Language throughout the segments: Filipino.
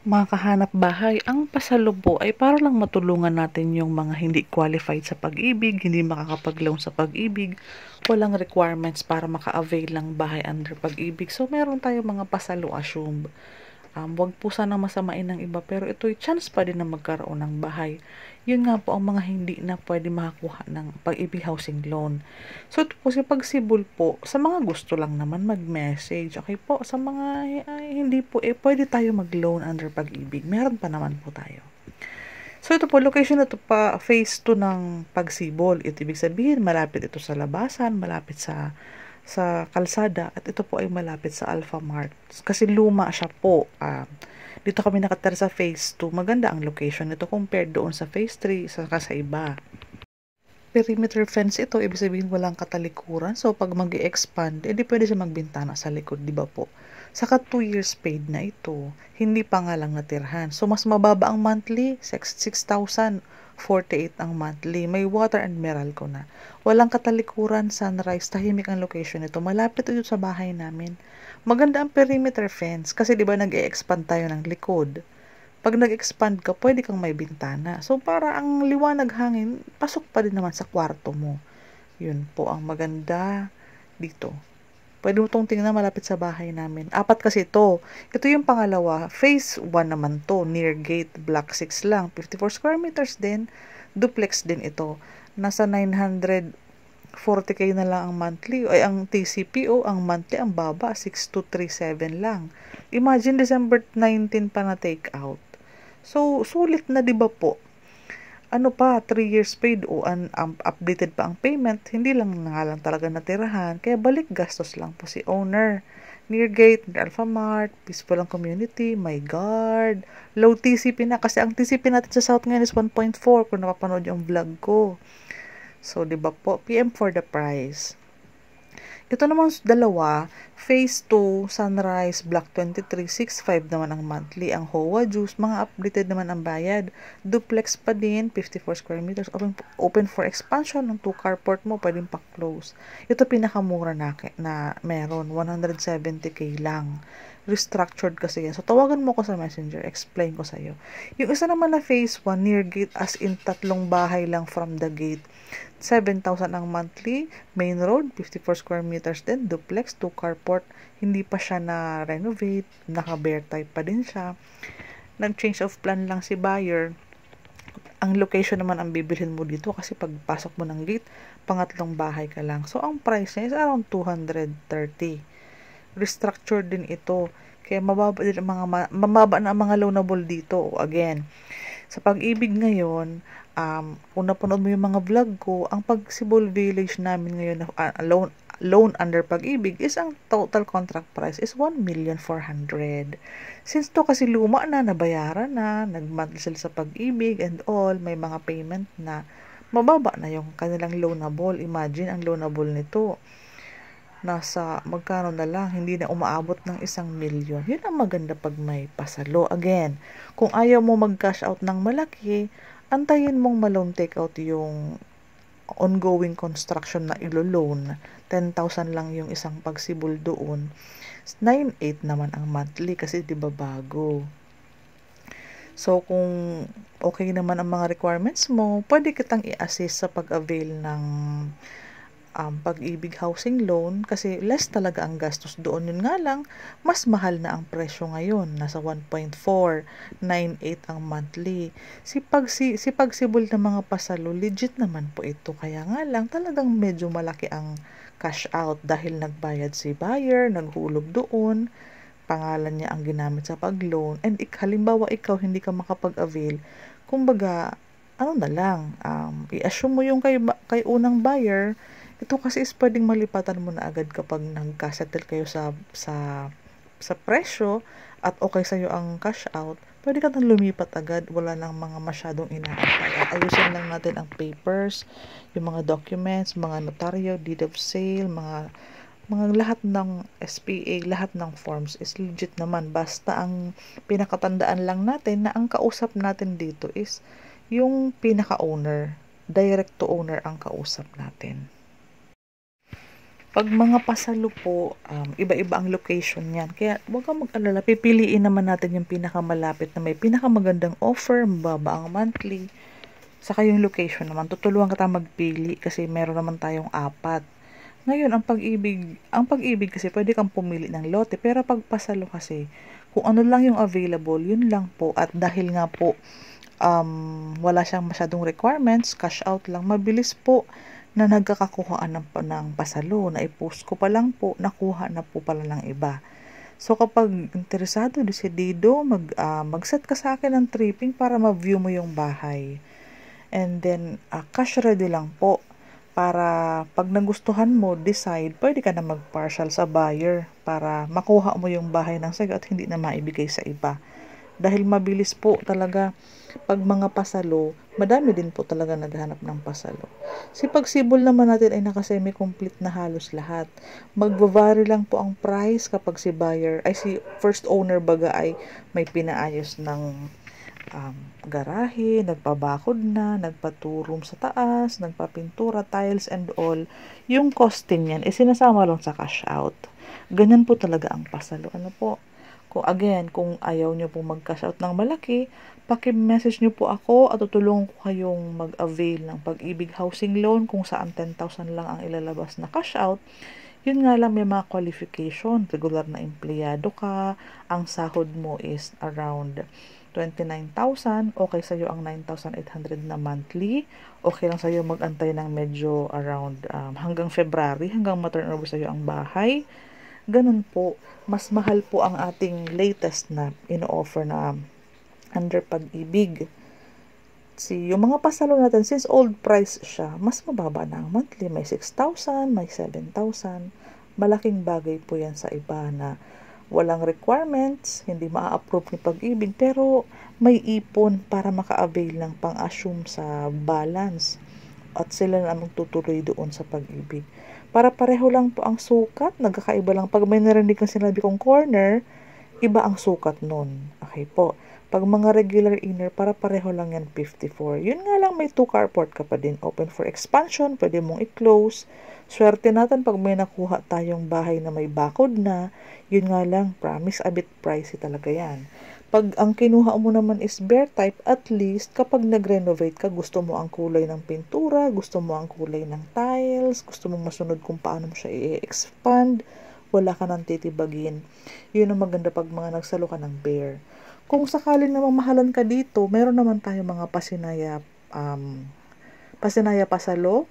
Mga kahanap bahay, ang pasalubho ay para lang matulungan natin yung mga hindi qualified sa pag-ibig, hindi makakapag-loan sa pag-ibig, walang requirements para maka-avail ng bahay under pag-ibig. So, meron tayo mga pasalo assume. Wag po sana masamain ng iba, pero ito'y chance pa din na magkaroon ng bahay. Yun nga po ang mga hindi na pwede makakuha ng pag-ibig housing loan. So, ito po si pagsibol po, sa mga gusto lang naman mag-message. Okay po, sa mga hindi po, pwede tayo mag-loan under pag-ibig. Meron pa naman po tayo. So, ito po, location na ito pa, phase 2 ng pagsibol. Ito ibig sabihin, malapit ito sa labasan, malapit sa kalsada, at ito po ay malapit sa Alpha Mart. Kasi luma siya po. Dito kami nakatira sa phase 2. Maganda ang location nito compared doon sa phase 3 sa iba. Perimeter fence ito, ibig sabihin walang katalikuran. So, pag mag-i-expand, edi pwede siya magbintana sa likod, di ba po? Saka 2 years paid na ito. Hindi pa nga lang natirhan. So, mas mababa ang monthly, 6,048 ang monthly. May water and Meralco na. Walang katalikuran, sunrise, tahimik ang location nito. Malapit ito sa bahay namin. Maganda ang perimeter fence kasi di ba nag-i-expand tayo ng likod. Pag nag-expand ka, pwede kang may bintana. So, para ang liwanag hangin, pasok pa din naman sa kwarto mo. Yun po ang maganda dito. Pwede mo itong tingnan malapit sa bahay namin. 4 kasi ito. Ito yung pangalawa. Phase 1 naman to. Near gate, block 6 lang. 54 square meters din. Duplex din ito. Nasa 940k na lang ang monthly. Ay, ang TCPO, ang monthly, ang baba, 6237 lang. Imagine, December 19 pa na take out. So, sulit na, di ba po? Ano pa, 3 years paid o updated pa ang payment, hindi lang nga lang talaga natirahan, kaya balik gastos lang po si owner. Near gate, near Alpha Mart, peaceful ang community, my guard, low TCP na, kasi ang TCP natin sa South ngayon is 1.4 kung napapanood yung vlog ko. So, di ba po, PM for the price. Ito naman dalawa, phase 2, sunrise, block 23, 6.5 naman ang monthly. Ang HOA juice, mga updated naman ang bayad. Duplex pa din, 54 square meters. Open for expansion ng 2 carport mo, pwedeng pa-close. Ito pinakamura na meron, 170k lang. Restructured kasi yan. So, tawagan mo ko sa messenger, explain ko sa'yo. Yung isa naman na phase 1, near gate, as in 3 bahay lang from the gate. 7,000 ang monthly, main road, 54 square meters din, duplex, 2 carport, hindi pa siya na-renovate, naka-bare type pa din siya. Nag-change of plan lang si buyer. Ang location naman ang bibilhin mo dito kasi pagpasok mo ng gate, pangatlong bahay ka lang. So, ang price niya is around 230. Restructured din ito. Kaya mababa na ang mga loanable dito. Again, sa pag-ibig ngayon, kung napanood mo yung mga vlog ko, ang Pagsibol Village namin ngayon na loan under pag-ibig is ang total contract price is 1,400,000. Since to kasi luma na, nabayaran na, nag-monthly sila sa pag-ibig and all, may mga payment na, mababa na yung kanilang loanable. Imagine ang loanable nito. Nasa magkano na lang, hindi na umaabot ng 1,000,000. Yun ang maganda pag may pasalo. Again, kung ayaw mo mag-cash out ng malaki, antayin mong ma-loan take out yung ongoing construction na ilo-loan. 10,000 lang yung isang pagsibol doon. 9,800 naman ang monthly kasi 'di ba bago. So, kung okay naman ang mga requirements mo, pwede kitang i-assist sa pag-avail ng pag-ibig housing loan kasi less talaga ang gastos doon. Yun nga lang, mas mahal na ang presyo ngayon. Nasa 1.498 ang monthly. Si pagsibol ng mga pasalo, legit naman po ito. Kaya nga lang, talagang medyo malaki ang cash out dahil nagbayad si buyer, naghulog doon, pangalan niya ang ginamit sa pag-loan, and halimbawa ikaw hindi ka makapag-avail, kumbaga, ano na lang, i-assume mo yung kay unang buyer. Ito kasi is pwedeng malipatan mo na agad kapag nagka-settle kayo sa presyo at okay sa'yo ang cash out, pwede ka nang lumipat agad, wala nang mga masyadong inaantay. Ayusin lang natin ang papers, yung mga documents, mga notaryo, deed of sale, mga lahat ng SPA, lahat ng forms is legit naman. Basta ang pinakatandaan lang natin na ang kausap natin dito is yung pinaka-owner, direct to owner ang kausap natin. Pag mga pasalo po, iba-iba ang location niyan. Kaya huwag kang mag-alala, pipiliin naman natin yung pinakamalapit na may pinakamagandang offer, mababa ang monthly. Saka yung location naman, tutulungan kita magpili kasi meron naman tayong apat. Ngayon, ang pag-ibig kasi pwede kang pumili ng lote, pero pag pasalo kasi, kung ano lang yung available, yun lang po. At dahil nga po, wala siyang masyadong requirements, cash out lang, mabilis po na nagkakakuhaan ng pasalo. Na i-post ko pa lang po, nakuha na po pala ng iba. So, kapag interesado, desidido, mag-set ka sa akin ng tripping para ma-view mo yung bahay. And then, cash ready lang po. Para pag nagustuhan mo, decide, pwede ka na mag-partial sa buyer para makuha mo yung bahay ng saga at hindi na maibigay sa iba. Dahil mabilis po talaga pag mga pasalo, madami din po talaga naghahanap ng pasalo. Si pagsibol naman natin ay naka-semi-complete na halos lahat. Magva-vary lang po ang price kapag si buyer, ay si first owner baga ay may pinaayos ng garahe, nagpabakod na, nagpa-2 room sa taas, nagpapintura, tiles and all. Yung costing yan, sinasama lang sa cash out. Ganyan po talaga ang pasalo. Ano po? Kung ayaw nyo pong mag-cash out ng malaki, paki-message nyo po ako at tutulungan ko kayong mag-avail ng Pag-ibig Housing Loan kung saan 10,000 lang ang ilalabas na cash out. Yun nga lang, may mga qualification. Regular na empleyado ka, ang sahod mo is around 29,000, okay sa'yo ang 9,800 na monthly, okay lang sa'yo mag-antay ng medyo around hanggang February, hanggang ma-turn over sa'yo ang bahay. Ganun po, mas mahal po ang ating latest na ino-offer na under Pag-ibig. Yung mga pasalo natin, since old price siya, mas mababa na ang monthly. May 6,000, may 7,000. Malaking bagay po yan sa iba na walang requirements, hindi maa-approve ni Pag-ibig, pero may ipon para maka-avail ng pang-assume sa balance. At sila na magtutuloy doon sa Pag-ibig. Para pareho lang po ang sukat, nagkakaiba lang. Pag may narinig kang sinabi kong corner, iba ang sukat nun. Okay po. Pag mga regular inner, para pareho lang yan 54. Yun nga lang, may 2 carport ka pa din. Open for expansion, pwede mong i-close. Swerte natin pag may nakuha tayong bahay na may bakod na, yun nga lang, promise, a bit pricey talaga yan. Pag ang kinuha mo naman is bare type, at least kapag nag-renovate ka, gusto mo ang kulay ng pintura, gusto mo ang kulay ng tiles, gusto mo masunod kung paano mo siya i-expand, wala ka nang titibagin. Yun ang maganda pag mga nagsalo ka ng bare. Kung sakaling na mamahalan ka dito, meron naman tayo mga pasinaya pasalo,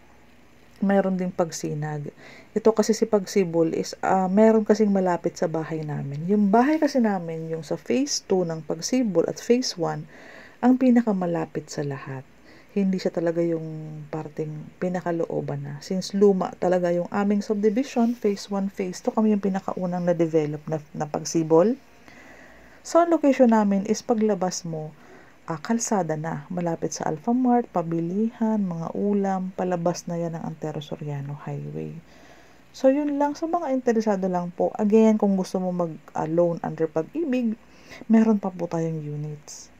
mayroon ding Pagsinag. Ito kasi si Pagsibol is meron kasing malapit sa bahay namin. Yung bahay kasi namin, yung sa phase 2 ng Pagsibol at phase 1, ang pinakamalapit sa lahat. Hindi siya talaga yung parting pinakalooban na. Since luma talaga yung aming subdivision, phase 1, phase 2, kami yung pinakaunang na-develop na Pagsibol. So, ang location namin is paglabas mo, kalsada na, malapit sa Alphamart, pabilihan, mga ulam, palabas na yan ng Antero Soriano Highway. So, yun lang. Sa mga interesado lang po, again, kung gusto mo mag-loan under Pag-ibig, meron pa po tayong units.